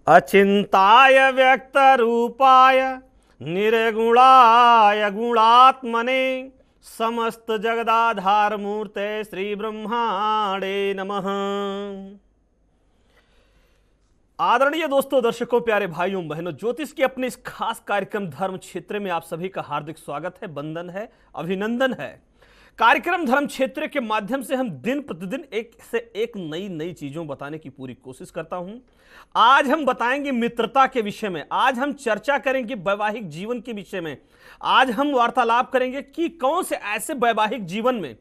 अचिंताय व्यक्तरूपाय निर्गुणाय गुणात्मने समस्त जगदाधार मूर्ते श्री ब्रह्माणे नमः। आदरणीय दोस्तों, दर्शकों, प्यारे भाइयों बहनों, ज्योतिष के अपने इस खास कार्यक्रम धर्म क्षेत्र में आप सभी का हार्दिक स्वागत है, वंदन है, अभिनंदन है। कार्यक्रम धर्म क्षेत्र के माध्यम से हम दिन प्रतिदिन एक से एक नई चीजों बताने की पूरी कोशिश करता हूं। आज हम बताएंगे मित्रता के विषय में, आज हम चर्चा करेंगे वैवाहिक जीवन के विषय में, आज हम वार्तालाप करेंगे कि कौन से ऐसे वैवाहिक जीवन में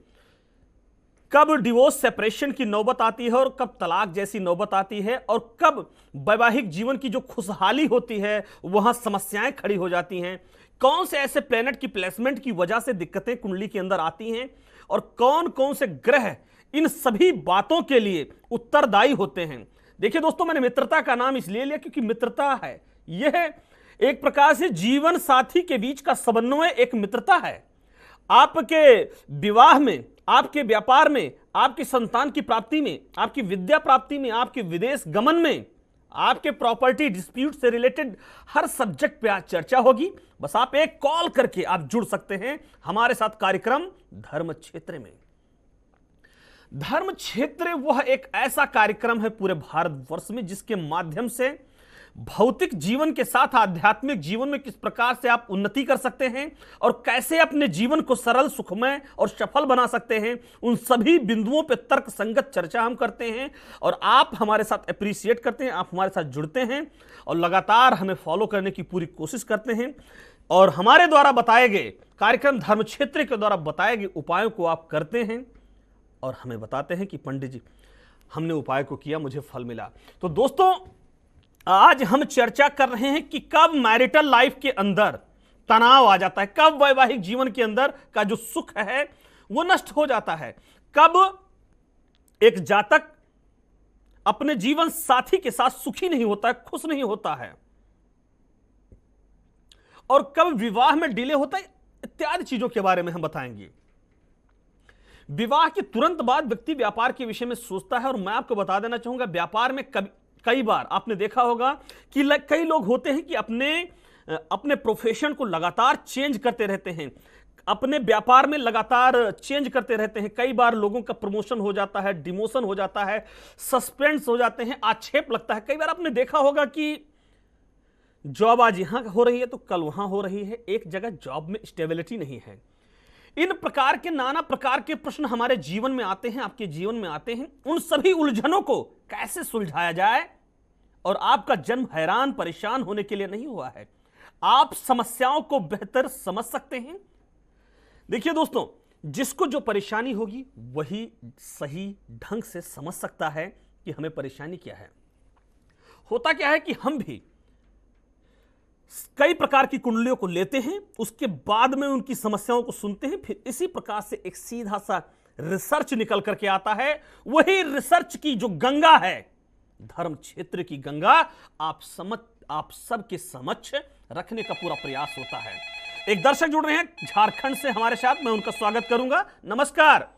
कब डिवोर्स सेपरेशन की नौबत आती है और कब तलाक जैसी नौबत आती है, और कब वैवाहिक जीवन की जो खुशहाली होती है वहां समस्याएं खड़ी हो जाती हैं। कौन से ऐसे प्लेनेट की प्लेसमेंट की वजह से दिक्कतें कुंडली के अंदर आती हैं, और कौन कौन से ग्रह इन सभी बातों के लिए उत्तरदायी होते हैं। देखिए दोस्तों, मैंने मित्रता का नाम इसलिए लिया क्योंकि मित्रता है, यह एक प्रकार से जीवन साथी के बीच का समन्वय एक मित्रता है। आपके विवाह में, आपके व्यापार में, आपकी संतान की प्राप्ति में, आपकी विद्या प्राप्ति में, आपके विदेश गमन में, आपके प्रॉपर्टी डिस्प्यूट से रिलेटेड हर सब्जेक्ट पे आज चर्चा होगी। बस आप एक कॉल करके आप जुड़ सकते हैं हमारे साथ कार्यक्रम धर्म क्षेत्र में। धर्म क्षेत्र वह एक ऐसा कार्यक्रम है पूरे भारतवर्ष में जिसके माध्यम से भौतिक जीवन के साथ आध्यात्मिक जीवन में किस प्रकार से आप उन्नति कर सकते हैं और कैसे अपने जीवन को सरल, सुखमय और सफल बना सकते हैं, उन सभी बिंदुओं पर तर्क संगत चर्चा हम करते हैं। और आप हमारे साथ अप्रिशिएट करते हैं, आप हमारे साथ जुड़ते हैं और लगातार हमें फॉलो करने की पूरी कोशिश करते हैं। और हमारे द्वारा बताए गए कार्यक्रम धर्म क्षेत्र के द्वारा बताए गए उपायों को आप करते हैं और हमें बताते हैं कि पंडित जी, हमने उपाय को किया, मुझे फल मिला। तो दोस्तों, आज हम चर्चा कर रहे हैं कि कब मैरिटल लाइफ के अंदर तनाव आ जाता है, कब वैवाहिक जीवन के अंदर का जो सुख है वो नष्ट हो जाता है, कब एक जातक अपने जीवन साथी के साथ सुखी नहीं होता है, खुश नहीं होता है, और कब विवाह में डिले होता है, इत्यादि चीजों के बारे में हम बताएंगे। विवाह के तुरंत बाद व्यक्ति व्यापार के विषय में सोचता है, और मैं आपको बता देना चाहूंगा, व्यापार में कई बार आपने देखा होगा कि कई लोग होते हैं कि अपने प्रोफेशन को लगातार चेंज करते रहते हैं, अपने व्यापार में लगातार चेंज करते रहते हैं। कई बार लोगों का प्रमोशन हो जाता है, डिमोशन हो जाता है, सस्पेंस हो जाते हैं, आक्षेप लगता है। कई बार आपने देखा होगा कि जॉब आज यहां हो रही है तो कल वहां हो रही है, एक जगह जॉब में स्टेबिलिटी नहीं है। इन प्रकार के नाना प्रकार के प्रश्न हमारे जीवन में आते हैं, आपके जीवन में आते हैं। उन सभी उलझनों को कैसे सुलझाया जाए, और आपका जन्म हैरान परेशान होने के लिए नहीं हुआ है, आप समस्याओं को बेहतर समझ सकते हैं। देखिए दोस्तों, जिसको जो परेशानी होगी वही सही ढंग से समझ सकता है कि हमें परेशानी क्या है। होता क्या है कि हम भी कई प्रकार की कुंडलियों को लेते हैं, उसके बाद में उनकी समस्याओं को सुनते हैं, फिर इसी प्रकार से एक सीधा सा रिसर्च निकल करके आता है। वही रिसर्च की जो गंगा है, धर्म क्षेत्र की गंगा, आप सबके समक्ष रखने का पूरा प्रयास होता है। एक दर्शक जुड़ रहे हैं झारखंड से हमारे साथ, मैं उनका स्वागत करूंगा। नमस्कार।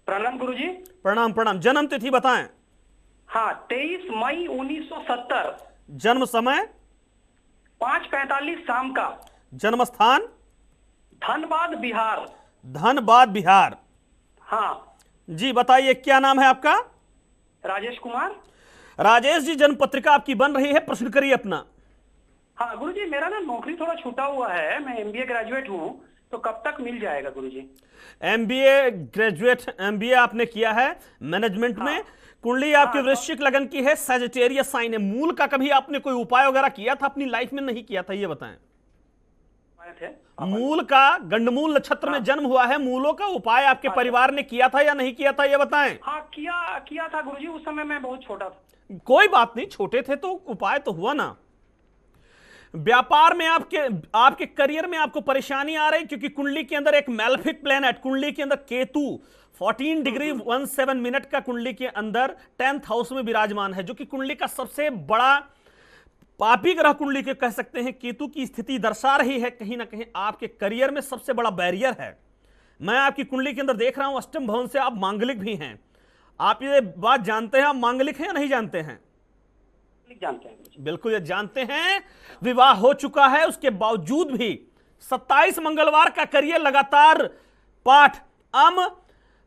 प्रणाम गुरुजी। प्रणाम प्रणाम। जन्म तिथि बताएं। हाँ, 23 मई 1970। जन्म समय 5:45 शाम का। जन्म स्थान धनबाद बिहार। धनबाद बिहार। हाँ जी, बताइए क्या नाम है आपका? राजेश कुमार। राजेश जी, जन्म पत्रिका आपकी बन रही है, प्रश्न करिए अपना। हाँ गुरुजी, मेरा ना नौकरी थोड़ा छूटा हुआ है, मैं एमबीए ग्रेजुएट हूँ, तो कब तक मिल जाएगा गुरुजी? एमबीए ग्रेजुएट, एमबीए आपने किया है मैनेजमेंट में। कुंडली आपकी वृश्चिक लगन की है, सजिटेरियस साइन है। मूल का कभी आपने कोई उपाय वगैरह किया था अपनी लाइफ में? नहीं किया था, ये बताएं। मूल का गंडमूल नक्षत्र में जन्म हुआ है, मूलों का उपाय आपके परिवार ने किया था या नहीं किया था, ये बताएं। हाँ, किया था गुरुजी, उस समय मैं बहुत छोटा था। कोई बात नहीं, छोटे थे तो उपाय तो हुआ ना। व्यापार में आपके करियर में आपको परेशानी आ रही क्योंकि कुंडली के अंदर एक मैलेफिक प्लैनेट, कुंडली के अंदर केतु 14 डिग्री 17 मिनट का कुंडली के अंदर 10th हाउस में विराजमान है, जो कि कुंडली का सबसे बड़ा पापी ग्रह कुंडली के कह सकते हैं। केतु की स्थिति दर्शा रही है कहीं ना कहीं आपके करियर में सबसे बड़ा बैरियर है। मैं आपकी कुंडली के अंदर देख रहा हूं, अष्टम भवन से आप मांगलिक भी हैं। आप ये बात जानते हैं, आप मांगलिक हैं या नहीं जानते हैं? जानते हैं गुरुजी। बिल्कुल ये जानते हैं, विवाह हो चुका है, उसके बावजूद भी 27 मंगलवार का करिए लगातार पाठ, अम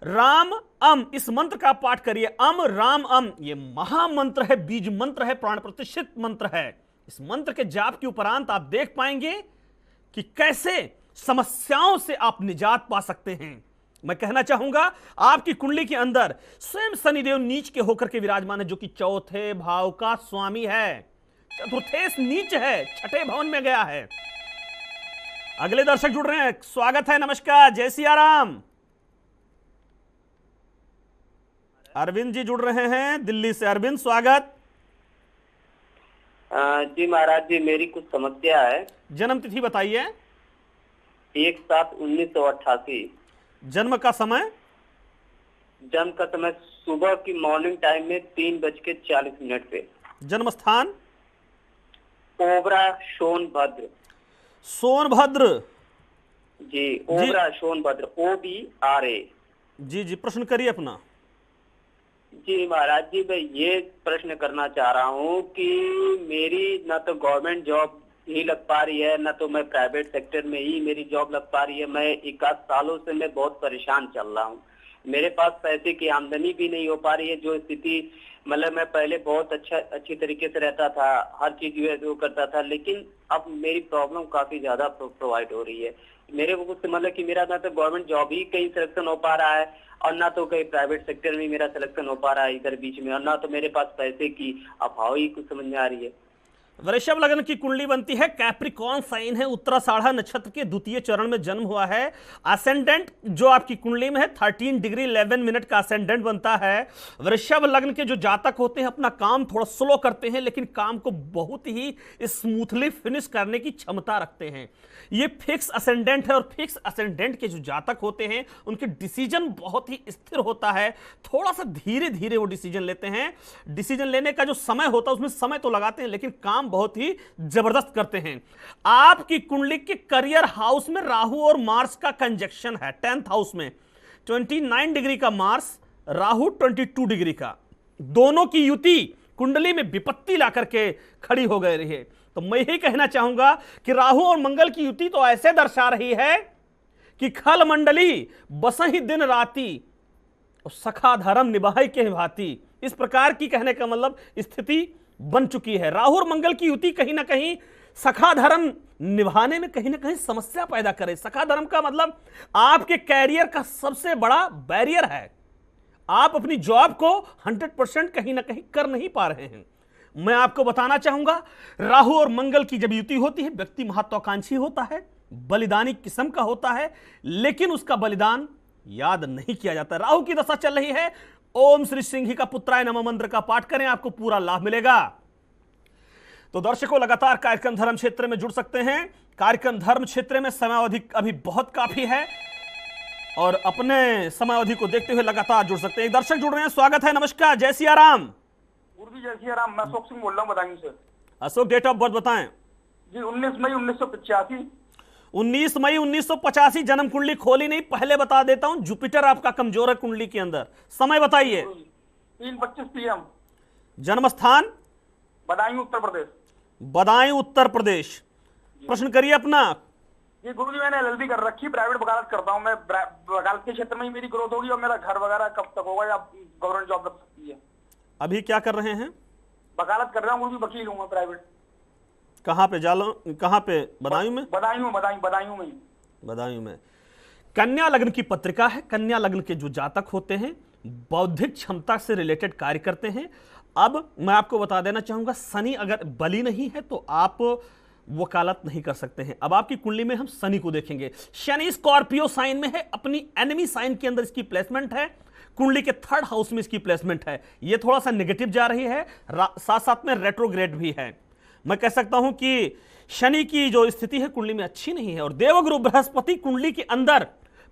राम अम, इस मंत्र का पाठ करिए, अम राम अम। ये महामंत्र है, बीज मंत्र है, प्राण प्रतिष्ठित मंत्र है। इस मंत्र के जाप के उपरांत आप देख पाएंगे कि कैसे समस्याओं से आप निजात पा सकते हैं। मैं कहना चाहूंगा आपकी कुंडली के अंदर स्वयं शनिदेव नीच के होकर के विराजमान है, जो कि चौथे भाव का स्वामी है, चतुर्थेश नीच है, छठे भवन में गया है। अगले दर्शक जुड़ रहे हैं, स्वागत है, नमस्कार, जय सिया राम। अरविंद जी जुड़ रहे हैं दिल्ली से। अरविंद स्वागत। जी महाराज जी, मेरी कुछ समस्या है। जन्म तिथि बताइए। 1/7/1988। जन्म का समय? जन्म का समय सुबह की मॉर्निंग टाइम में 3:40 पे। जन्म स्थान? ओबरा सोनभद्र। सोनभद्र जी, ओबरा सोनभद्र, OBRA। जी जी, प्रश्न करिए अपना। जी महाराज जी, मैं ये प्रश्न करना चाह रहा हूँ कि मेरी न तो गवर्नमेंट जॉब ही लग पा रही है, न तो मैं प्राइवेट सेक्टर में ही मेरी जॉब लग पा रही है। मैं 21 सालों से मैं बहुत परेशान चल रहा हूँ। मेरे पास पैसे की आमदनी भी नहीं हो पा रही है। जो स्थिति, मतलब मैं पहले बहुत अच्छी तरीके से रहता था, हर चीज वो करता था, लेकिन अब मेरी प्रॉब्लम काफी ज्यादा प्रोवाइड हो रही है। मेरे को कुछ मतलब कि मेरा ना तो गवर्नमेंट जॉब ही कहीं सिलेक्शन हो पा रहा है, और ना तो कहीं प्राइवेट सेक्टर में मेरा सिलेक्शन हो पा रहा है इधर बीच में, और ना तो मेरे पास पैसे की अभाव ही कुछ समझ में आ रही है। वृषभ लग्न की कुंडली बनती है, कैप्रिकॉर्न साइन है, उत्तराषाढ़ा नक्षत्र के द्वितीय चरण में जन्म हुआ है। असेंडेंट जो आपकी कुंडली में है 13 डिग्री 11 मिनट का असेंडेंट बनता है। वृषभ लग्न के जो जातक होते हैं अपना काम थोड़ा स्लो करते हैं, लेकिन काम को बहुत ही स्मूथली फिनिश करने की क्षमता रखते हैं। ये फिक्स असेंडेंट है, और फिक्स असेंडेंट के जो जातक होते हैं उनके डिसीजन बहुत ही स्थिर होता है। थोड़ा सा धीरे धीरे वो डिसीजन लेते हैं। डिसीजन लेने का जो समय होता है उसमें समय तो लगाते हैं, लेकिन काम बहुत ही जबरदस्त करते हैं। आपकी कुंडली के करियर हाउस में राहु और मार्स का कंजक्शन है, 10th हाउस में 29 डिग्री का मार्स, राहु 22 डिग्री का, दोनों की युति कुंडली में विपत्ति ला करके खड़ी हो गई रही है। तो मैं यही कहना चाहूंगा कि राहु और मंगल की युति तो ऐसे दर्शा रही है कि खल मंडली बसहि दिन राती और सखा धर्म निभाई के भांति, इस प्रकार की कहने का मतलब स्थिति बन चुकी है। राहु और मंगल की युति कहीं ना कहीं सखा धर्म निभाने में कहीं ना कहीं समस्या पैदा करे। सखा धर्म का मतलब आपके कैरियर का सबसे बड़ा बैरियर है। आप अपनी जॉब को 100% कहीं ना कहीं कर नहीं पा रहे हैं। मैं आपको बताना चाहूंगा, राहु और मंगल की जब युति होती है, व्यक्ति महत्वाकांक्षी होता है, बलिदानी किस्म का होता है, लेकिन उसका बलिदान याद नहीं किया जाता। राहु की दशा चल रही है, ओम श्री सिंह का पुत्राय नमः मंत्र का पाठ करें, आपको पूरा लाभ मिलेगा। तो दर्शकों, लगातार कार्यक्रम धर्म क्षेत्र में जुड़ सकते हैं। कार्यक्रम धर्म क्षेत्र में समयावधि अभी बहुत काफी है, और अपने समयावधि को देखते हुए लगातार जुड़ सकते हैं। एक दर्शक जुड़ रहे हैं, स्वागत है, नमस्कार, जय सिया राम। गुरु जी जय सिया राम, मैं अशोक सिंह बोल रहा हूँ बदायूं से। अशोक, डेट ऑफ बर्थ बताएं। जी 19 मई 1985। 19 मई 1985 जन्म कुंडली खोली नहीं, पहले बता देता हूं, जुपिटर आपका कमजोर है कुंडली के अंदर। समय बताइए। 3:25 PM। जन्म स्थान? बदायूं उत्तर प्रदेश। बदायूं उत्तर प्रदेश। प्रश्न करिए अपना। जी गुरु जी, मैंने LLB कर रखी, प्राइवेट वकालत करता हूँ मैं। वकालत के क्षेत्र में ही मेरी ग्रोथ होगी, और मेरा घर वगैरह कब तक होगा, या गवर्नमेंट जॉब लग सकती है? अभी क्या कर रहे हैं? वकालत कर रहा हूँ गुरु जी, वकील हूँ मैं प्राइवेट। कहाँ पे कहाँ पे? बदायूं में? बदायूं में। बदायूं में। कन्या लग्न की पत्रिका है। कन्या लग्न के जो जातक होते हैं बौद्धिक क्षमता से रिलेटेड कार्य करते हैं। अब मैं आपको बता देना चाहूंगा, शनि अगर बली नहीं है तो आप वकालत नहीं कर सकते हैं। अब आपकी कुंडली में हम शनि को देखेंगे। शनि स्कॉर्पियो साइन में है, अपनी एनिमी साइन के अंदर इसकी प्लेसमेंट है। कुंडली के 3rd हाउस में इसकी प्लेसमेंट है। यह थोड़ा सा नेगेटिव जा रही है, साथ साथ में रेट्रोग्रेड भी है। मैं कह सकता हूं कि शनि की जो स्थिति है कुंडली में अच्छी नहीं है। और देवगुरु बृहस्पति कुंडली के अंदर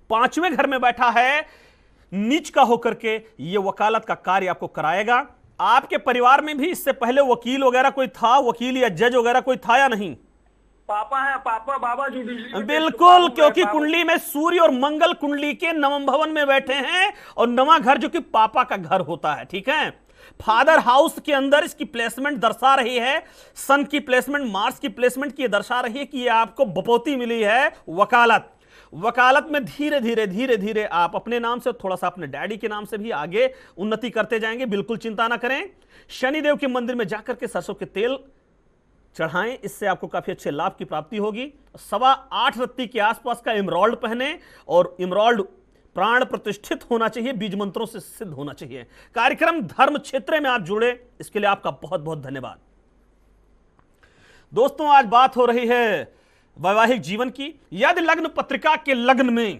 5वें घर में बैठा है, नीच का होकर के ये वकालत का कार्य आपको कराएगा। आपके परिवार में भी इससे पहले वकील वगैरह कोई था, वकील या जज वगैरह कोई था या नहीं? पापा है, पापा बाबा जी बिल्कुल, क्योंकि कुंडली में सूर्य और मंगल कुंडली के नवम भवन में बैठे हैं, और नवा घर जो कि पापा का घर होता है, ठीक है। फादर हाउस के अंदर इसकी प्लेसमेंट दर्शा रही है, सन की प्लेसमेंट, मार्स की प्लेसमेंट की दर्शा रही है कि ये आपको बपौती मिली है वकालत। वकालत में धीरे धीरे धीरे धीरे आप अपने नाम से, थोड़ा सा अपने डैडी के नाम से भी आगे उन्नति करते जाएंगे, बिल्कुल चिंता ना करें। शनिदेव के मंदिर में जाकर के सरसों के तेल चढ़ाएं, इससे आपको काफी अच्छे लाभ की प्राप्ति होगी। 8.25 रत्ती के आसपास का इमराल्ड पहने, और इमराल्ड प्राण प्रतिष्ठित होना चाहिए, बीज मंत्रों से सिद्ध होना चाहिए। कार्यक्रम धर्म क्षेत्र में आप जुड़े, इसके लिए आपका बहुत बहुत धन्यवाद। दोस्तों, आज बात हो रही है वैवाहिक जीवन की। यदि लग्न पत्रिका के लग्न में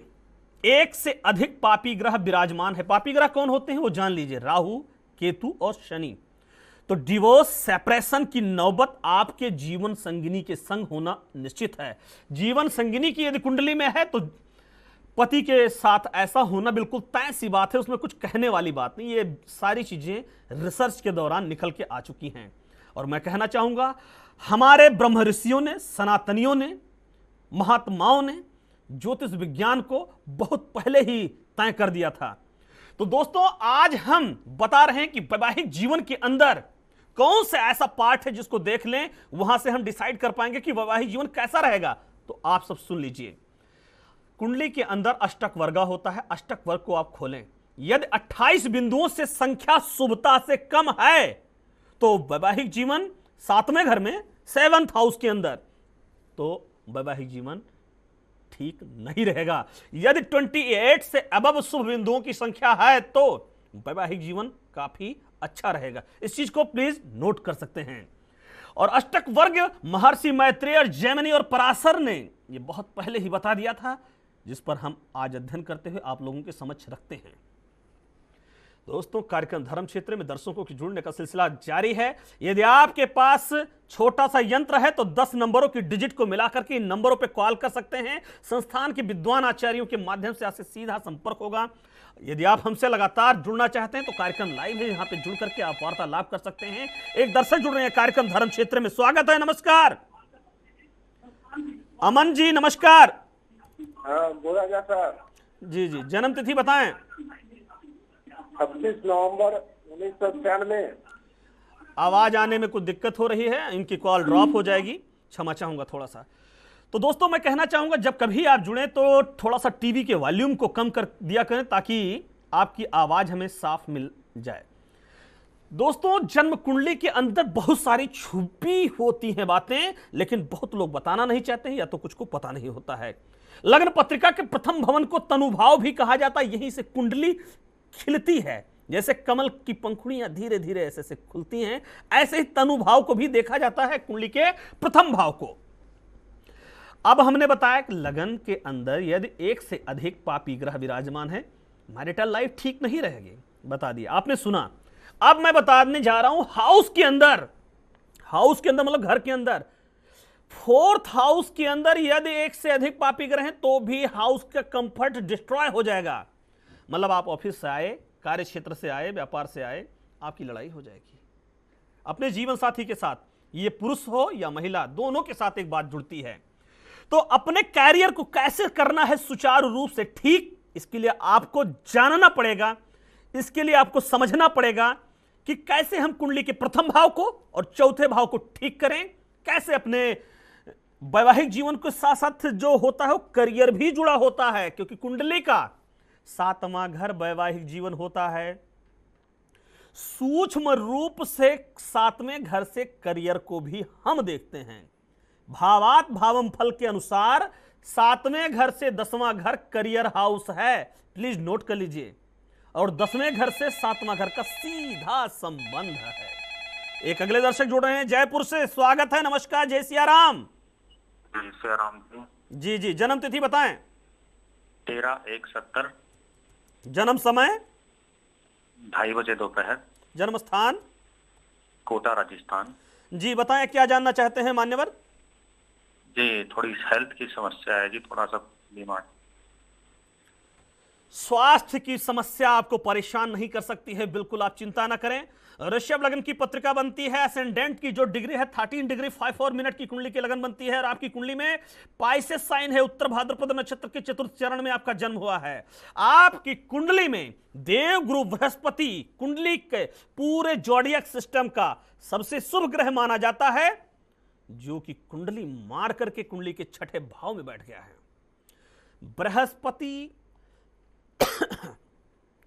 एक से अधिक पापी ग्रह विराजमान है, पापी ग्रह कौन होते हैं वो जान लीजिए, राहु, केतु और शनि, तो डिवोर्स, सेपरेशन की नौबत आपके जीवन संगिनी के संग होना निश्चित है। जीवन संगिनी की यदि कुंडली में है तो पति के साथ ऐसा होना बिल्कुल तय सी बात है, उसमें कुछ कहने वाली बात नहीं। ये सारी चीजें रिसर्च के दौरान निकल के आ चुकी हैं। और मैं कहना चाहूंगा, हमारे ब्रह्म ऋषियों ने, सनातनियों ने, महात्माओं ने ज्योतिष विज्ञान को बहुत पहले ही तय कर दिया था। तो दोस्तों, आज हम बता रहे हैं कि वैवाहिक जीवन के अंदर कौन सा ऐसा पार्ट है जिसको देख लें, वहां से हम डिसाइड कर पाएंगे कि वैवाहिक जीवन कैसा रहेगा। तो आप सब सुन लीजिए। कुंडली के अंदर अष्टक वर्गा होता है। अष्टक वर्ग को आप खोलें, यदि 28 बिंदुओं से संख्या शुभता से कम है तो वैवाहिक जीवन 7वें घर में, 7th हाउस के अंदर, तो वैवाहिक जीवन ठीक नहीं रहेगा। यदि 28 से अबव शुभ बिंदुओं की संख्या है तो वैवाहिक जीवन काफी अच्छा रहेगा। इस चीज को प्लीज नोट कर सकते हैं। और अष्टक वर्ग महर्षि मैत्रेय और जैमिनी और पराशर ने यह बहुत पहले ही बता दिया था, जिस पर हम आज अध्ययन करते हुए आप लोगों के समक्ष रखते हैं। दोस्तों, कार्यक्रम धर्म क्षेत्र में दर्शकों की जुड़ने का सिलसिला जारी है। यदि आपके पास छोटा सा यंत्र है तो 10 नंबरों की डिजिट को मिलाकर के इन नंबरों पर कॉल कर सकते हैं। संस्थान के विद्वान आचार्यों के माध्यम से आपसे सीधा संपर्क होगा। यदि आप हमसे लगातार जुड़ना चाहते हैं तो कार्यक्रम लाइव है, यहां पे जुड़ करके आप वार्तालाप कर सकते हैं। एक दर्शक जुड़ रहे हैं कार्यक्रम धर्म क्षेत्र में, स्वागत है, नमस्कार। अमन जी नमस्कार। बोला जाता। जी जी, जन्म तिथि बताएं। 26 नवंबर 1996। आवाज आने में कुछ दिक्कत हो रही है, इनकी कॉल ड्रॉप हो जाएगी, क्षमा चाहूंगा थोड़ा सा। तो दोस्तों, मैं कहना चाहूंगा, जब कभी आप जुड़े तो थोड़ा सा टीवी के वॉल्यूम को कम कर दिया करें ताकि आपकी आवाज हमें साफ मिल जाए। दोस्तों, जन्म कुंडली के अंदर बहुत सारी छुपी होती हैं बातें, लेकिन बहुत लोग बताना नहीं चाहते हैं या तो कुछ को पता नहीं होता है। लग्न पत्रिका के प्रथम भवन को तनुभाव भी कहा जाता है। यहीं से कुंडली खिलती है, जैसे कमल की पंखुड़ियां धीरे धीरे ऐसे से खुलती हैं, ऐसे ही तनुभाव को भी देखा जाता है, कुंडली के प्रथम भाव को। अब हमने बताया कि लगन के अंदर यदि एक से अधिक पापी ग्रह विराजमान है, मैरिटल लाइफ ठीक नहीं रहेगी, बता दिया आपने, सुना। अब मैं बताने जा रहा हूं हाउस के अंदर, हाउस के अंदर मतलब घर के अंदर, 4th हाउस के अंदर यदि एक से अधिक पापी ग्रह हैं तो भी हाउस का कंफर्ट डिस्ट्रॉय हो जाएगा। मतलब आप ऑफिस से आए, कार्य क्षेत्र से आए, व्यापार से आए, आपकी लड़ाई हो जाएगी अपने जीवन साथी के साथ। ये पुरुष हो या महिला, दोनों के साथ एक बात जुड़ती है। तो अपने कैरियर को कैसे करना है सुचारू रूप से ठीक, इसके लिए आपको जानना पड़ेगा, इसके लिए आपको समझना पड़ेगा कि कैसे हम कुंडली के प्रथम भाव को और चौथे भाव को ठीक करें, कैसे अपने वैवाहिक जीवन के साथ साथ जो होता है वो करियर भी जुड़ा होता है, क्योंकि कुंडली का 7वां घर वैवाहिक जीवन होता है। सूक्ष्म रूप से 7वें घर से करियर को भी हम देखते हैं। भावात भावम फल के अनुसार 7वें घर से 10वां घर करियर हाउस है, प्लीज नोट कर लीजिए। और 10वें घर से 7वां घर का सीधा संबंध है। एक अगले दर्शक जुड़ रहे हैं जयपुर से, स्वागत है, नमस्कार, जय सिया राम। जय सिया राम जी जी, जन्म तिथि बताएं। 13/1/70। जन्म समय 2:30 बजे दोपहर। जन्म स्थान कोटा राजस्थान। जी बताएं, क्या जानना चाहते हैं मान्यवर। जी थोड़ी हेल्थ की समस्या है जी, थोड़ा सा बीमार। स्वास्थ्य की समस्या आपको परेशान नहीं कर सकती है, बिल्कुल आप चिंता ना करें। ऋषभ लगन की पत्रिका बनती है। असेंडेंट की जो डिग्री है 13 डिग्री 54 मिनट की कुंडली की लगन बनती है और आपकी कुंडली में पाइसेस साइन है। उत्तर भाद्रपद नक्षत्र के चतुर्थ चरण में आपका जन्म हुआ है। आपकी कुंडली में देव गुरु बृहस्पति कुंडली के पूरे जोडियक सिस्टम का सबसे शुभ ग्रह माना जाता है, जो कि कुंडली मार करके कुंडली के छठे भाव में बैठ गया है। बृहस्पति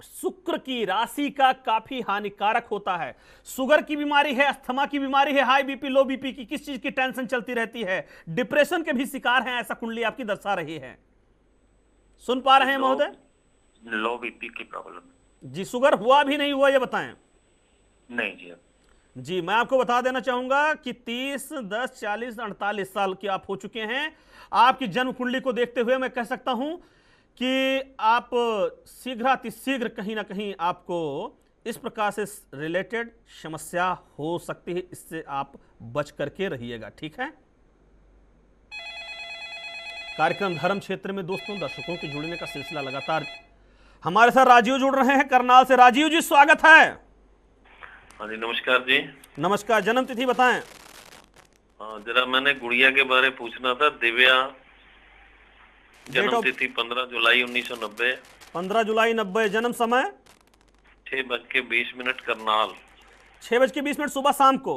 शुक्र की राशि का काफी हानिकारक होता है। शुगर की बीमारी है, अस्थमा की बीमारी है, हाई बीपी, लो बीपी की किस चीज की टेंशन चलती रहती है, डिप्रेशन के भी शिकार हैं, ऐसा कुंडली आपकी दर्शा रही है। सुन पा रहे हैं महोदय? लो बीपी की प्रॉब्लम। जी, शुगर हुआ भी नहीं हुआ ये बताएं। नहीं जी। जी, मैं आपको बता देना चाहूंगा कि 30, 10, 40, 48 साल के आप हो चुके हैं। आपकी जन्म कुंडली को देखते हुए मैं कह सकता हूं कि आप शीघ्र कहीं ना कहीं आपको इस प्रकार से रिलेटेड समस्या हो सकती है। इससे आप बच करके रहिएगा, ठीक है। कार्यक्रम धर्म क्षेत्र में दोस्तों दर्शकों के जुड़ने का सिलसिला लगातार। हमारे साथ राजीव जुड़ रहे हैं करनाल से। राजीव जी स्वागत है। हाँ जी, नमस्कार जी। नमस्कार। जन्म तिथि बताएं। जरा मैंने गुड़िया के बारे पूछना था। दिव्या, जन्म तिथि 15 जुलाई 1990। 15 जुलाई 90। जन्म समय 6:20 करनाल। 6:20 सुबह शाम को?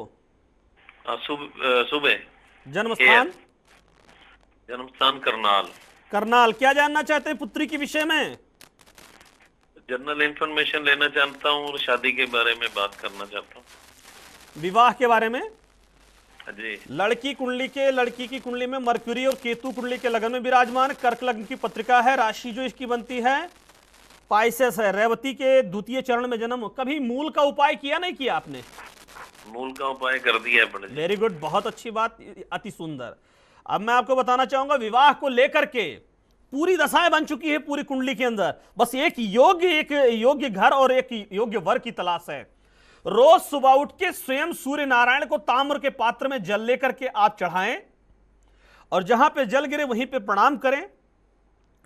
सुबह। जन्म स्थान? जन्म स्थान करनाल। करनाल। क्या जानना चाहते हैं पुत्री के विषय में? जनरल इंफॉर्मेशन लेना चाहता हूँ और शादी के बारे में बात करना चाहता हूँ। विवाह के बारे में? जी। लड़की की कुंडली में मरक्यूरी और केतु कुंडली के लगन में विराजमान। कर्क लग्न की पत्रिका है। राशि जो इसकी बनती है पाइसेस है। रेवती के द्वितीय चरण में जन्म। कभी मूल का उपाय किया नहीं किया आपने? मूल का उपाय कर दिया है। वेरी गुड, बहुत अच्छी बात, अति सुंदर। अब मैं आपको बताना चाहूंगा विवाह को लेकर के पूरी दशाएं बन चुकी है पूरी कुंडली के अंदर। बस एक योग्य घर और एक योग्य वर की तलाश है। रोज सुबह उठ के स्वयं सूर्य नारायण को ताम्र के पात्र में जल लेकर के आप चढ़ाएं और जहां पे जल गिरे वहीं पे प्रणाम करें।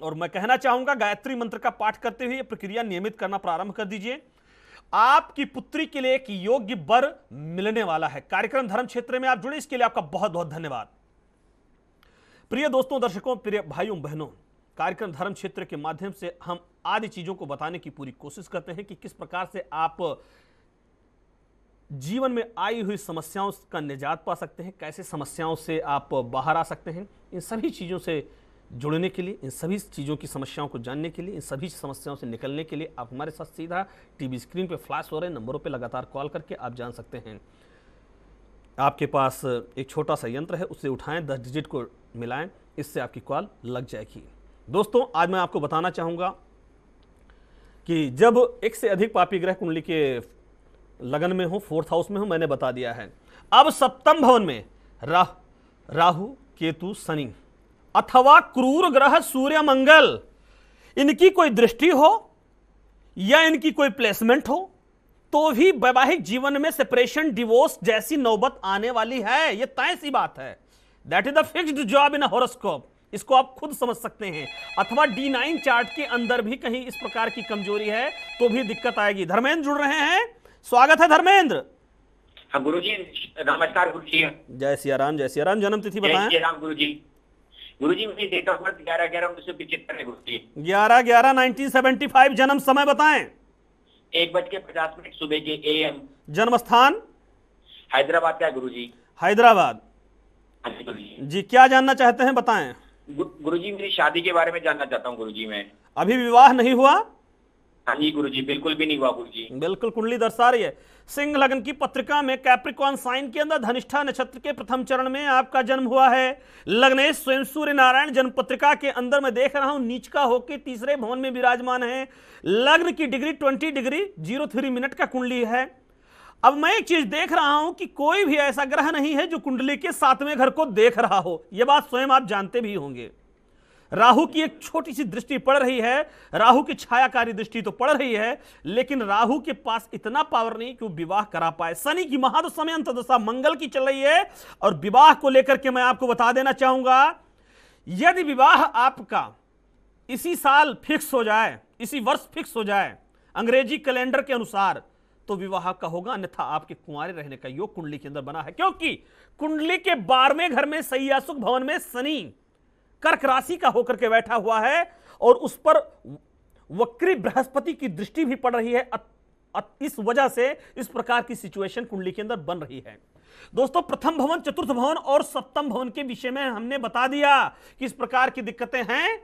और मैं कहना चाहूंगा गायत्री मंत्र का पाठ करते हुए यह प्रक्रिया नियमित करना प्रारंभ कर दीजिए। आपकी पुत्री के लिए एक योग्य वर मिलने वाला है। कार्यक्रम धर्म क्षेत्र में आप जुड़े, इसके लिए आपका बहुत बहुत धन्यवाद। प्रिय दोस्तों, दर्शकों, प्रिय भाइयों बहनों, कार्यक्रम धर्म क्षेत्र के माध्यम से हम आदि चीजों को बताने की पूरी कोशिश करते हैं कि किस प्रकार से आप जीवन में आई हुई समस्याओं का निजात पा सकते हैं, कैसे समस्याओं से आप बाहर आ सकते हैं। इन सभी चीज़ों से जुड़ने के लिए, इन सभी चीज़ों की समस्याओं को जानने के लिए, इन सभी समस्याओं से निकलने के लिए आप हमारे साथ सीधा टीवी स्क्रीन पे फ्लैश हो रहे नंबरों पे लगातार कॉल करके आप जान सकते हैं। आपके पास एक छोटा सा यंत्र है, उससे उठाएं, 10 डिजिट को मिलाएं, इससे आपकी कॉल लग जाएगी। दोस्तों, आज मैं आपको बताना चाहूँगा कि जब एक से अधिक पापी ग्रह कुंडली के लगन में हो, 4th हाउस में हो, मैंने बता दिया है। अब सप्तम भवन में राहु, केतु, शनि अथवा क्रूर ग्रह सूर्य, मंगल, इनकी कोई दृष्टि हो या इनकी कोई प्लेसमेंट हो तो भी वैवाहिक जीवन में सेपरेशन, डिवोर्स जैसी नौबत आने वाली है। यह तय सी बात है। That is the fixed job in horoscope. इसको आप खुद समझ सकते हैं। अथवा D9 चार्ट के अंदर भी कहीं इस प्रकार की कमजोरी है तो भी दिक्कत आएगी। धर्मेंद्र जुड़ रहे हैं, स्वागत है धर्मेंद्र। हाँ गुरुजी, नमस्कार गुरुजी। जय सिया राम, जय सिया राम। जन्म तिथि बताएं। जय राम गुरुजी। गुरुजी मेरी डेट ऑफ बर्थ 11/11/1975 है गुरुजी। 11/11/1975। जन्म समय बताएं। 1:50 सुबह के AM। जन्म स्थान हैदराबाद का है गुरुजी। हैदराबाद। हाँ जी गुरुजी। जी, क्या जानना चाहते हैं बताएं। गुरुजी मेरी शादी के बारे में जानना चाहता हूँ गुरुजी। मैं अभी विवाह नहीं हुआ? हाँ जी गुरुजी, बिल्कुल भी नहीं हुआ गुरुजी। बिल्कुल कुंडली दर्शा रही है। सिंह लग्न की पत्रिका में कैप्रिकॉर्न साइन के अंदर धनिष्ठा नक्षत्र के प्रथम चरण में आपका जन्म हुआ है। लग्नेश स्वयं सूर्य नारायण जन्म पत्रिका के अंदर मैं देख रहा हूं नीच का होकर तीसरे भवन में विराजमान है। लग्न की डिग्री 20 डिग्री 03 मिनट का कुंडली है। अब मैं एक चीज देख रहा हूं कि कोई भी ऐसा ग्रह नहीं है जो कुंडली के 7वें घर को देख रहा हो। यह बात स्वयं आप जानते भी होंगे। राहु की एक छोटी सी दृष्टि पड़ रही है, राहु की छायाकारी दृष्टि तो पड़ रही है, लेकिन राहु के पास इतना पावर नहीं कि वो विवाह करा पाए। शनि की महादशा अंतर्दशा मंगल की चल रही है और विवाह को लेकर के मैं आपको बता देना चाहूंगा, यदि विवाह आपका इसी साल फिक्स हो जाए, इसी वर्ष फिक्स हो जाए अंग्रेजी कैलेंडर के अनुसार, तो विवाह का होगा, अन्यथा आपके कुंवारे रहने का योग कुंडली के अंदर बना है, क्योंकि कुंडली के 12वें घर में सैयासुख भवन में शनि कर्क राशि का होकर के बैठा हुआ है और उस पर वक्री बृहस्पति की दृष्टि भी पड़ रही है। इस वजह से इस प्रकार की सिचुएशन कुंडली के अंदर बन रही है। दोस्तों, प्रथम भवन, चतुर्थ भवन और सप्तम भवन के विषय में हमने बता दिया कि इस प्रकार की दिक्कतें हैं,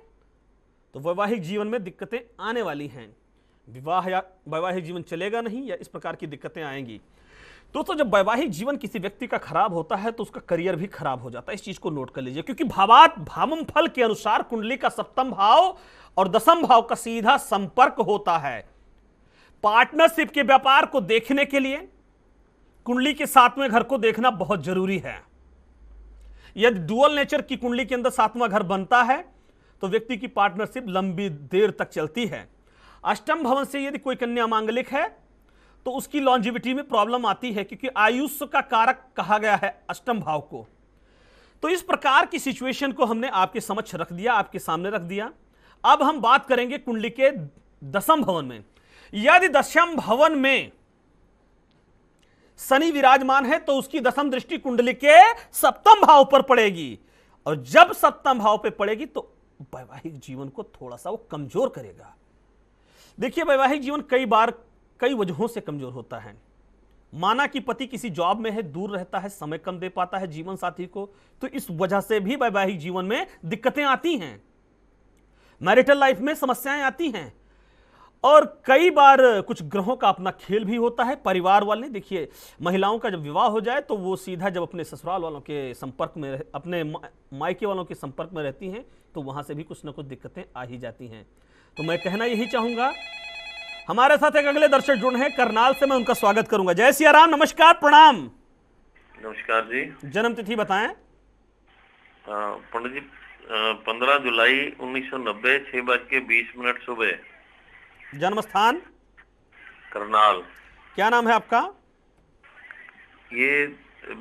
तो वैवाहिक जीवन में दिक्कतें आने वाली हैं। विवाह या वैवाहिक जीवन चलेगा नहीं या इस प्रकार की दिक्कतें आएंगी। दोस्तों, जब वैवाहिक जीवन किसी व्यक्ति का खराब होता है तो उसका करियर भी खराब हो जाता है। इस चीज को नोट कर लीजिए, क्योंकि भावात भावम फल के अनुसार कुंडली का सप्तम भाव और दसम भाव का सीधा संपर्क होता है। पार्टनरशिप के व्यापार को देखने के लिए कुंडली के 7वें घर को देखना बहुत जरूरी है। यदि डुअल नेचर की कुंडली के अंदर 7वां घर बनता है तो व्यक्ति की पार्टनरशिप लंबी देर तक चलती है। अष्टम भवन से यदि कोई कन्या मांगलिक है तो उसकी लॉन्जिविटी में प्रॉब्लम आती है, क्योंकि आयुष का कारक कहा गया है अष्टम भाव को। तो इस प्रकार की सिचुएशन को हमने आपके समक्ष रख दिया, आपके सामने रख दिया। अब हम बात करेंगे कुंडली के दसम भवन में। यदि दसम भवन में शनि विराजमान है तो उसकी दसम दृष्टि कुंडली के सप्तम भाव पर पड़ेगी, और जब सप्तम भाव पर पड़ेगी तो वैवाहिक जीवन को थोड़ा सा वो कमजोर करेगा। देखिए, वैवाहिक जीवन कई बार कई वजहों से कमजोर होता है। माना कि पति किसी जॉब में है, दूर रहता है, समय कम दे पाता है जीवन साथी को, तो इस वजह से भी वैवाहिक जीवन में दिक्कतें आती हैं, मैरिटल लाइफ में समस्याएं आती हैं। और कई बार कुछ ग्रहों का अपना खेल भी होता है। परिवार वाले, देखिए, महिलाओं का जब विवाह हो जाए तो वो सीधा जब अपने ससुराल वालों के संपर्क में, अपने मायके वालों के संपर्क में रहती हैं तो वहां से भी कुछ ना कुछ दिक्कतें आ ही जाती हैं। तो मैं कहना यही चाहूंगा। हमारे साथ एक अगले दर्शक जुड़े हैं करनाल से, मैं उनका स्वागत करूंगा। जय सिया राम, नमस्कार, प्रणाम। नमस्कार जी। जन्म तिथि बताएं। पंडित जी, 15 जुलाई 1990, 6:20 सुबह। जन्म स्थान करनाल। क्या नाम है आपका? ये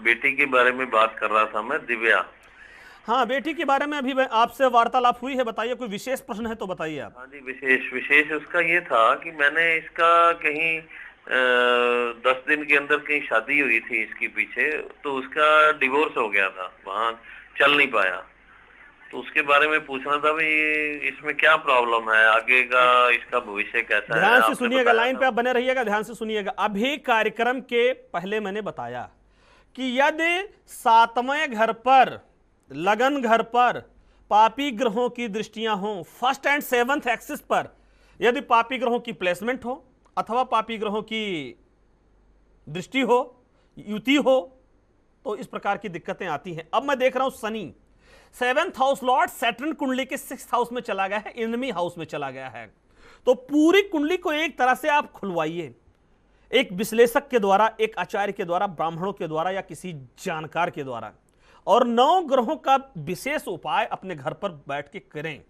बेटी के बारे में बात कर रहा था मैं, दिव्या। हाँ, बेटी के बारे में अभी आपसे वार्तालाप हुई है, बताइए। कोई विशेष प्रश्न है तो बताइए आप। हाँ जी, विशेष उसका ये था कि मैंने इसका कहीं 10 दिन के अंदर कहीं शादी हुई थी इसकी पीछे, तो उसका डिवोर्स हो गया था, वहाँ चल नहीं पाया। तो उसके बारे में पूछना था भाई इसमें क्या प्रॉब्लम है, आगे का इसका भविष्य कैसा है। ध्यान से सुनिएगा, लाइन पे आप बने रहिएगा, ध्यान से सुनिएगा। अभी कार्यक्रम के पहले मैंने बताया कि यदि 7वें घर पर, लगन घर पर पापी ग्रहों की दृष्टियां हों, फर्स्ट एंड 7th एक्सिस पर यदि पापी ग्रहों की प्लेसमेंट हो अथवा पापी ग्रहों की दृष्टि हो, युति हो, तो इस प्रकार की दिक्कतें आती हैं। अब मैं देख रहा हूं Shani 7th house Lord Saturn कुंडली के 6th हाउस में चला गया है, एनिमी हाउस में चला गया है। तो पूरी कुंडली को एक तरह से आप खुलवाइए, एक विश्लेषक के द्वारा, एक आचार्य के द्वारा, ब्राह्मणों के द्वारा या किसी जानकार के द्वारा, और 9 ग्रहों का विशेष उपाय अपने घर पर बैठ के करें।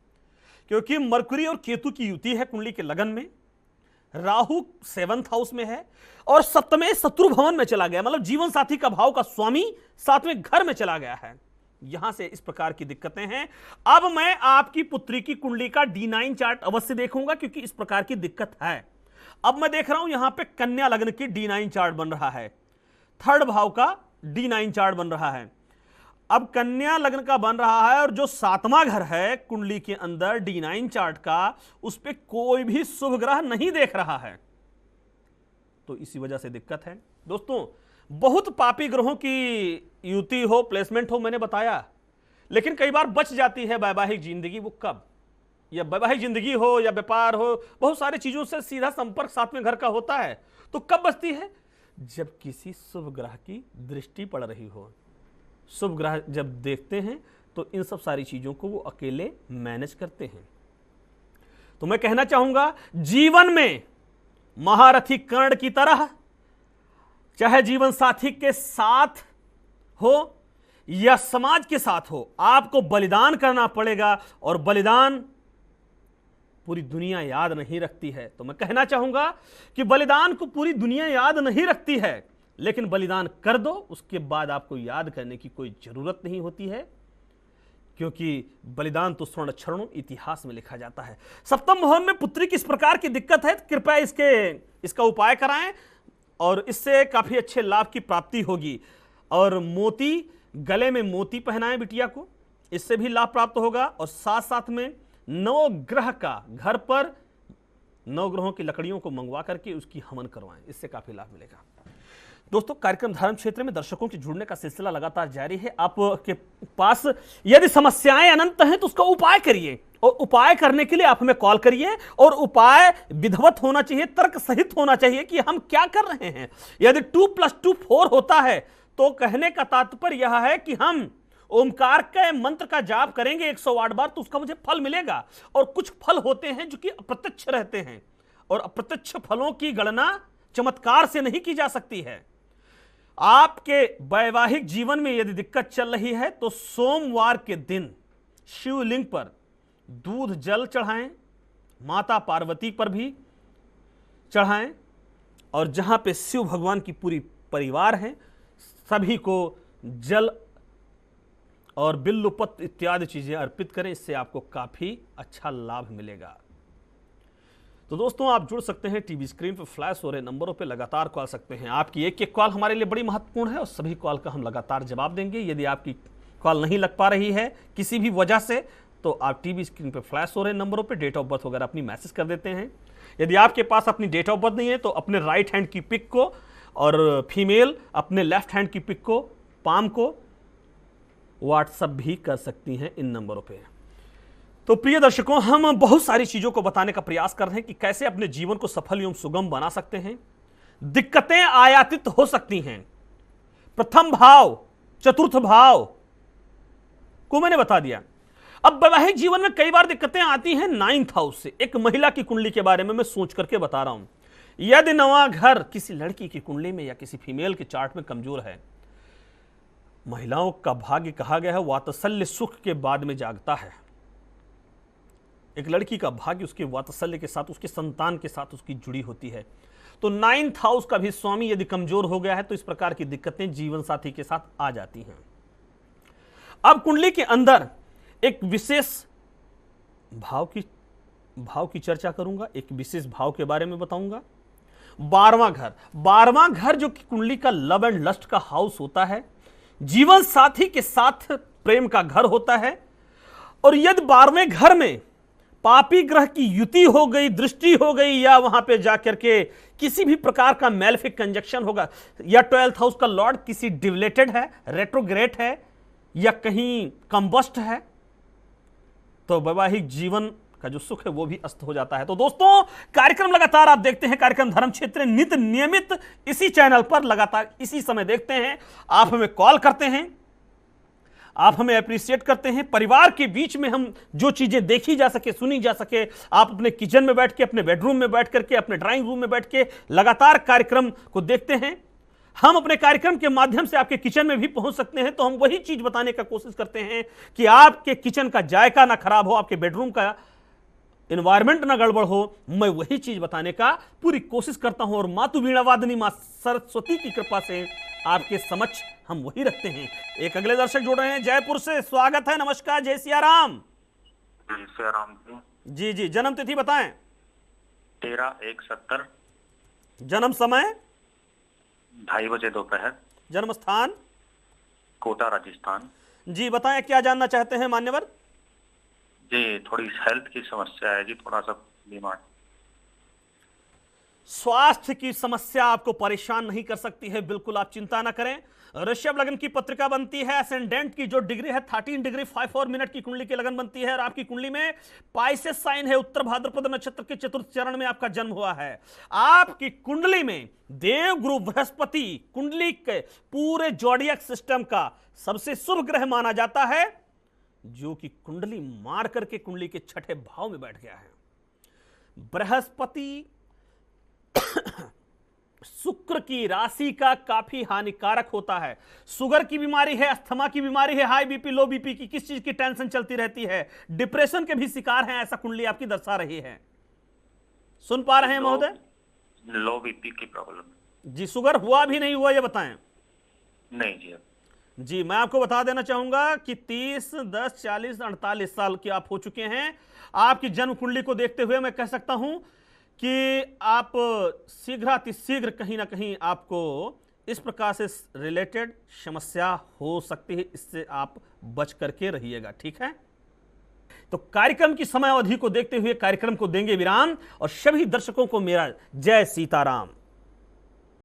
क्योंकि मरकुरी और केतु की युति है कुंडली के लगन में, राहु 7th हाउस में है और 7वें शत्रु भवन में चला गया, मतलब जीवन साथी का भाव का स्वामी 7वें घर में चला गया है। यहां से इस प्रकार की दिक्कतें हैं। अब मैं आपकी पुत्री की कुंडली का D9 चार्ट अवश्य देखूंगा, क्योंकि इस प्रकार की दिक्कत है। अब मैं देख रहा हूं यहां पे कन्या लग्न की D9 चार्ट बन रहा है, 3rd भाव का D9 चार्ट बन रहा है। अब कन्या लग्न का बन रहा है और जो 7वां घर है कुंडली के अंदर D9 चार्ट का, उस पे कोई भी शुभ ग्रह नहीं देख रहा है, तो इसी वजह से दिक्कत है। दोस्तों, बहुत पापी ग्रहों की युति हो, प्लेसमेंट हो, मैंने बताया, लेकिन कई बार बच जाती है वैवाहिक जिंदगी। वो कब? या वैवाहिक जिंदगी हो या व्यापार हो, बहुत सारी चीजों से सीधा संपर्क 7वें घर का होता है। तो कब बचती है? जब किसी शुभ ग्रह की दृष्टि पड़ रही हो। शुभ ग्रह जब देखते हैं तो इन सब सारी चीजों को वो अकेले मैनेज करते हैं। तो मैं कहना चाहूंगा, जीवन में महारथी कर्ण की तरह, चाहे जीवन साथी के साथ हो या समाज के साथ हो, आपको बलिदान करना पड़ेगा, और बलिदान पूरी दुनिया याद नहीं रखती है। तो मैं कहना चाहूंगा कि बलिदान को पूरी दुनिया याद नहीं रखती है, लेकिन बलिदान कर दो, उसके बाद आपको याद करने की कोई जरूरत नहीं होती है, क्योंकि बलिदान तो स्वर्ण अक्षरों इतिहास में लिखा जाता है। सप्तम भवन में पुत्री की इस प्रकार की दिक्कत है, कृपया इसका उपाय कराएं। और इससे काफी अच्छे लाभ की प्राप्ति होगी। और मोती, गले में मोती पहनाएं बिटिया को, इससे भी लाभ प्राप्त होगा। और साथ साथ में नवग्रह का घर पर नवग्रहों की लकड़ियों को मंगवा करके उसकी हवन करवाएं, इससे काफी लाभ मिलेगा। दोस्तों, कार्यक्रम धर्म क्षेत्र में दर्शकों के जुड़ने का सिलसिला लगातार जारी है। आपके पास यदि समस्याएं अनंत हैं तो उसका उपाय करिए, और उपाय करने के लिए आप हमें कॉल करिए। और उपाय विधिवत होना चाहिए, तर्क सहित होना चाहिए कि हम क्या कर रहे हैं। यदि 2+2 4 होता है तो कहने का तात्पर्य यह है कि हम ओमकार के मंत्र का जाप करेंगे 108 बार तो उसका मुझे फल मिलेगा। और कुछ फल होते हैं जो कि अप्रत्यक्ष रहते हैं, और अप्रत्यक्ष फलों की गणना चमत्कार से नहीं की जा सकती है। आपके वैवाहिक जीवन में यदि दिक्कत चल रही है तो सोमवार के दिन शिवलिंग पर दूध जल चढ़ाएं, माता पार्वती पर भी चढ़ाएं, और जहां पे शिव भगवान की पूरी परिवार है सभी को जल और बिल्वपत्र इत्यादि चीजें अर्पित करें। इससे आपको काफी अच्छा लाभ मिलेगा। तो दोस्तों, आप जुड़ सकते हैं, टीवी स्क्रीन पर फ्लैश हो रहे नंबरों पे लगातार कॉल सकते हैं। आपकी एक कॉल हमारे लिए बड़ी महत्वपूर्ण है और सभी कॉल का हम लगातार जवाब देंगे। यदि आपकी कॉल नहीं लग पा रही है किसी भी वजह से तो आप टीवी स्क्रीन पर फ्लैश हो रहे नंबरों पे डेट ऑफ बर्थ वगैरह अपनी मैसेज कर देते हैं। यदि आपके पास अपनी डेट ऑफ बर्थ नहीं है तो अपने राइट हैंड की पिक को, और फीमेल अपने लेफ्ट हैंड की पिक को, पाम को व्हाट्सएप भी कर सकती हैं इन नंबरों पे। तो प्रिय दर्शकों, हम बहुत सारी चीजों को बताने का प्रयास कर रहे हैं कि कैसे अपने जीवन को सफल एवं सुगम बना सकते हैं। दिक्कतें आयातित हो सकती हैं। प्रथम भाव, चतुर्थ भाव को मैंने बता दिया। अब वैवाहिक जीवन में कई बार दिक्कतें आती हैं 9th हाउस से। एक महिला की कुंडली के बारे में मैं सोच करके बता रहा हूं। यदि नवा घर किसी लड़की की कुंडली में या किसी फीमेल के चार्ट में कमजोर है, महिलाओं का भाग्य कहा गया है वात्सल्य सुख के बाद में जागता है। एक लड़की का भाग्य उसके वात्सल्य के साथ, उसके संतान के साथ उसकी जुड़ी होती है। तो 9th हाउस का भी स्वामी यदि कमजोर हो गया है तो इस प्रकार की दिक्कतें जीवन साथी के साथ आ जाती हैं। अब कुंडली के अंदर एक विशेष भाव की चर्चा करूंगा, एक विशेष भाव के बारे में बताऊंगा। 12वां घर जो कि कुंडली का लव एंड लस्ट का हाउस होता है, जीवन साथी के साथ प्रेम का घर होता है। और यदि 12वें घर में पापी ग्रह की युति हो गई, दृष्टि हो गई, या वहां पे जाकर के किसी भी प्रकार का मैलेफिक कंजक्शन होगा, या 12th हाउस का लॉर्ड किसी डिविलेटेड है, रेट्रोग्रेड है, या कहीं कंबस्ट है, तो वैवाहिक जीवन का जो सुख है वो भी अस्त हो जाता है। तो दोस्तों, कार्यक्रम लगातार आप देखते हैं, कार्यक्रम धर्म क्षेत्र नित्य नियमित इसी चैनल पर लगातार इसी समय देखते हैं। आप हमें कॉल करते हैं, आप हमें अप्रिशिएट करते हैं। परिवार के बीच में हम जो चीजें देखी जा सके, सुनी जा सके, आप अपने किचन में बैठ के, अपने बेडरूम में बैठ करके, अपने ड्राइंग रूम में बैठ के लगातार कार्यक्रम को देखते हैं। हम अपने कार्यक्रम के माध्यम से आपके किचन में भी पहुंच सकते हैं। तो हम वही चीज बताने का कोशिश करते हैं कि आपके किचन का जायका ना खराब हो, आपके बेडरूम का एनवायरमेंट ना गड़बड़ हो। मैं वही चीज बताने का पूरी कोशिश करता हूं, और मातु वीणा वादनी मां सरस्वती की कृपा से आपके समक्ष हम वही रखते हैं। एक अगले दर्शक जुड़ रहे हैं जयपुर से, स्वागत है, नमस्कार, जय सिया राम। जय सिया राम जी जी, जन्म तिथि बताएं। 13/1/70, जन्म समय 2:30 बजे दोपहर, जन्म स्थान कोटा राजस्थान। जी बताएं, क्या जानना चाहते हैं मान्यवर? जी, थोड़ी हेल्थ की समस्या है जी, थोड़ा सा बीमार। स्वास्थ्य की समस्या आपको परेशान नहीं कर सकती है, बिल्कुल आप चिंता ना करें। ऋषभ लगन की पत्रिका बनती है, एसेंडेंट की जो डिग्री है 13 डिग्री 5 मिनट की कुंडली की लगन बनती है, और आपकी कुंडली में पाइसेस साइन है, उत्तर भाद्रपद नक्षत्र के चतुर्थ चरण में आपका जन्म हुआ है। आपकी कुंडली में देव गुरु बृहस्पति कुंडली के पूरे जोडियक सिस्टम का सबसे शुभ ग्रह माना जाता है, जो कि कुंडली मार करके कुंडली के 6ठे भाव में बैठ गया है। बृहस्पति शुक्र की राशि का काफी हानिकारक होता है। शुगर की बीमारी है, अस्थमा की बीमारी है, हाई बीपी, लो बीपी की, किस चीज की टेंशन चलती रहती है, डिप्रेशन के भी शिकार हैं, ऐसा कुंडली आपकी दर्शा रही है। सुन पा रहे हैं महोदय? लो बीपी की प्रॉब्लम जी। शुगर हुआ भी नहीं हुआ ये बताएं? नहीं जी। जी, मैं आपको बता देना चाहूंगा कि 30, 10, 40, 48 साल के आप हो चुके हैं। आपकी जन्म कुंडली को देखते हुए मैं कह सकता हूं कि आप शीघ्रातिशीघ्र कहीं ना कहीं आपको इस प्रकार से रिलेटेड समस्या हो सकती है, इससे आप बच करके रहिएगा, ठीक है। तो कार्यक्रम की समय अवधि को देखते हुए कार्यक्रम को देंगे विराम और सभी दर्शकों को मेरा जय सीताराम।